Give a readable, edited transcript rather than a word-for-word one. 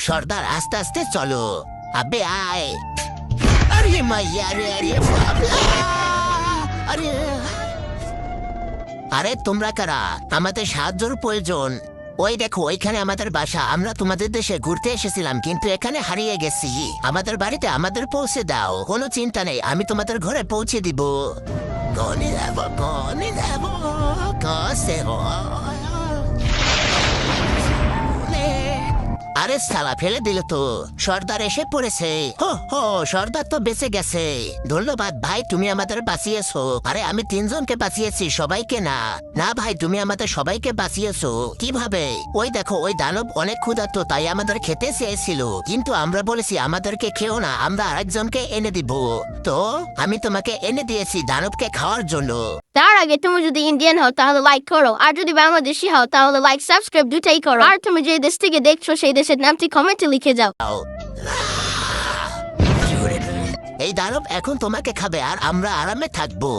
সর্দার আস্তে আস্তে চলো। আবে আয়। আরে মাইয়া রে, আরে বাবা। আরে আরে তোমরা কারা? আমাদের সাহায্যের প্রয়োজন। ওই দেখো ওইখানে আমাদের বাসা। আমরা তোমাদের দেশে ঘুরতে এসেছিলাম, কিন্তু এখানে হারিয়ে গেছি। আমাদের বাড়িতে আমাদের পৌঁছে দাও। কোনো চিন্তা নেই, আমি তোমাদের ঘরে পৌঁছে দিব। গনে যাব, গনে যাব, কসে আরে সালা ফেলে দিল তো। সর্দার এসে পড়েছে। হো হো, সর্দার তো বেঁচে গেছে। ধন্যবাদ ভাই, তুমি আমাদের বাঁচিয়েছো। আরে আমি 3 জনকে বাঁচিয়েছি, সবাইকে না। না ভাই, তুমি আমাদের সবাইকে বাঁচিয়েছো। কিভাবে? ওই দেখো, ওই দানব অনেক ক্ষুধার্ত, তাই আমাদের খেতে চেয়েছিল, কিন্তু আমরা বলেছি আমাদেরকে খেও না, আমরা আরেকজনকে এনে দিব। তো আমি তোমাকে এনে দিয়েছি দানবকে খাওয়ার জন্য। তার আগে তুমি যদি ইন্ডিয়ান হও তাহলে লাইক করো, আর যদি বাংলাদেশি হও তাহলে লাইক সাবস্ক্রাইব দুটাই করো। আর তুমি যে দেশ থেকে দেখছো সেই দেশের নামটি কমেন্টে লিখে যাও। এই দানব এখন তোমাকে খাবে আর আমরা আরামে থাকবো।